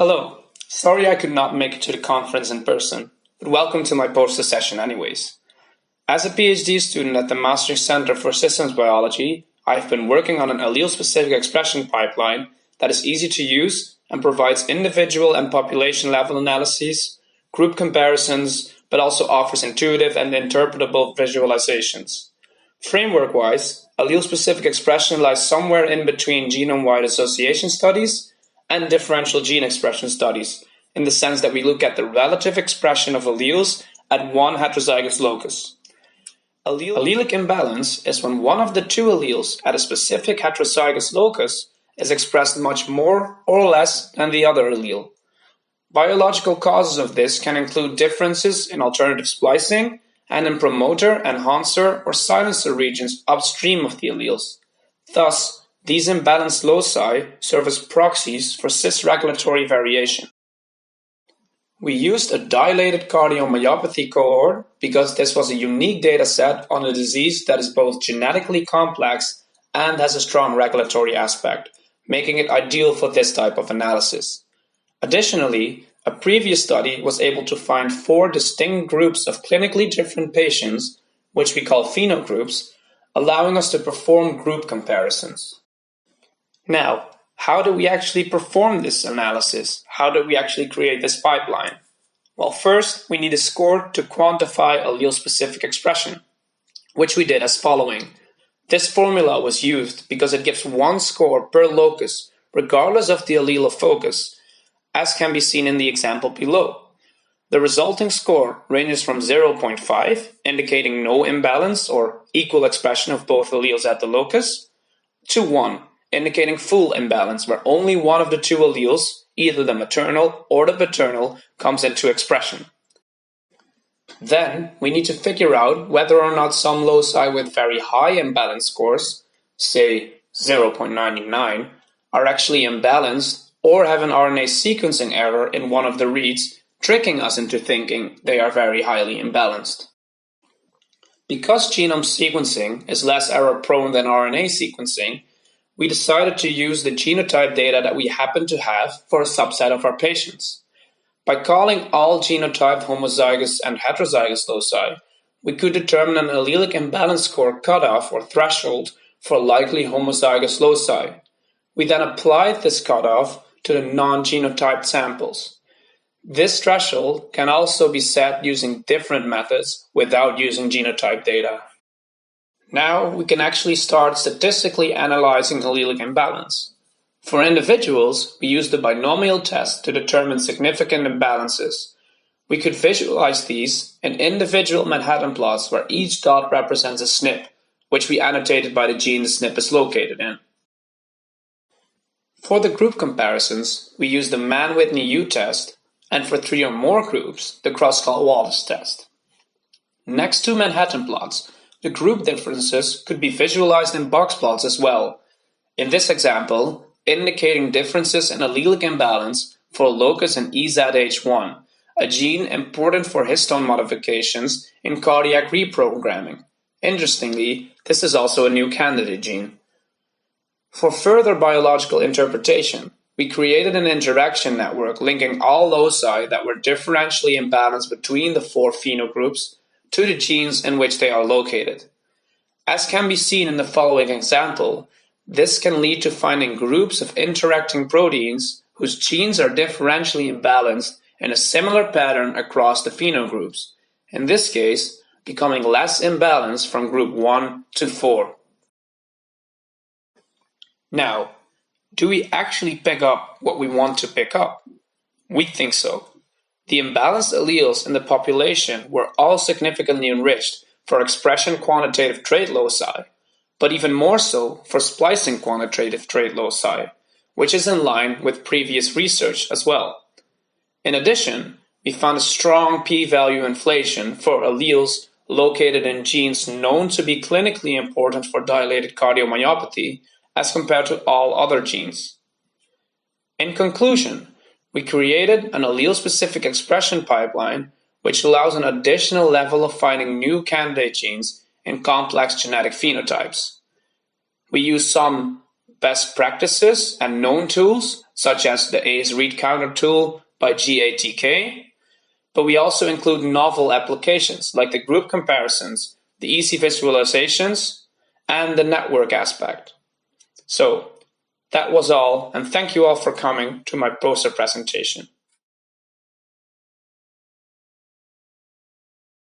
Hello, sorry I could not make it to the conference in person, but welcome to my poster session anyways. As a PhD student at the Mastering Center for Systems Biology, I've been working on an allele-specific expression pipeline that is easy to use and provides individual and population level analyses, group comparisons, but also offers intuitive and interpretable visualizations. Framework-wise, allele-specific expression lies somewhere in between genome-wide association studies and differential gene expression studies, in the sense that we look at the relative expression of alleles at one heterozygous locus. Allelic imbalance is when one of the two alleles at a specific heterozygous locus is expressed much more or less than the other allele. Biological causes of this can include differences in alternative splicing and in promoter, enhancer, or silencer regions upstream of the alleles. Thus, these imbalanced loci serve as proxies for cis-regulatory variation. We used a dilated cardiomyopathy cohort because this was a unique data set on a disease that is both genetically complex and has a strong regulatory aspect, making it ideal for this type of analysis. Additionally, a previous study was able to find 4 distinct groups of clinically different patients, which we call Phenogroups, allowing us to perform group comparisons. Now, how do we actually perform this analysis? How do we actually create this pipeline? Well, first, we need a score to quantify allele-specific expression, which we did as following. This formula was used because it gives one score per locus, regardless of the allele of focus, as can be seen in the example below. The resulting score ranges from 0.5, indicating no imbalance or equal expression of both alleles at the locus, to 1, indicating full imbalance where only one of the two alleles, either the maternal or the paternal, comes into expression. Then we need to figure out whether or not some loci with very high imbalance scores, say 0.99, are actually imbalanced or have an RNA sequencing error in one of the reads, tricking us into thinking they are very highly imbalanced. Because genome sequencing is less error-prone than RNA sequencing, we decided to use the genotype data that we happen to have for a subset of our patients. By calling all genotyped homozygous and heterozygous loci, we could determine an allelic imbalance score cutoff or threshold for likely homozygous loci. We then applied this cutoff to the non-genotyped samples. This threshold can also be set using different methods without using genotype data. Now we can actually start statistically analyzing allelic imbalance. For individuals, we use the binomial test to determine significant imbalances. We could visualize these in individual Manhattan plots where each dot represents a SNP, which we annotated by the gene the SNP is located in. For the group comparisons, we use the Mann-Whitney U-test, and for 3 or more groups, the Kroskal-Wallis test. Next to Manhattan plots, the group differences could be visualized in box plots as well. In this example, indicating differences in allelic imbalance for a locus in EZH1, a gene important for histone modifications in cardiac reprogramming. Interestingly, this is also a new candidate gene. For further biological interpretation, we created an interaction network linking all loci that were differentially imbalanced between the 4 phenogroups to the genes in which they are located. As can be seen in the following example, this can lead to finding groups of interacting proteins whose genes are differentially imbalanced in a similar pattern across the phenogroups, in this case, becoming less imbalanced from group 1 to 4. Now, do we actually pick up what we want to pick up? We think so. The imbalanced alleles in the population were all significantly enriched for expression quantitative trait loci, but even more so for splicing quantitative trait loci, which is in line with previous research as well. In addition, we found a strong p-value inflation for alleles located in genes known to be clinically important for dilated cardiomyopathy as compared to all other genes. In conclusion, we created an allele-specific expression pipeline which allows an additional level of finding new candidate genes in complex genetic phenotypes. We use some best practices and known tools such as the ACE read counter tool by GATK, but we also include novel applications like the group comparisons, the easy visualizations, and the network aspect. So that was all, and thank you all for coming to my poster presentation.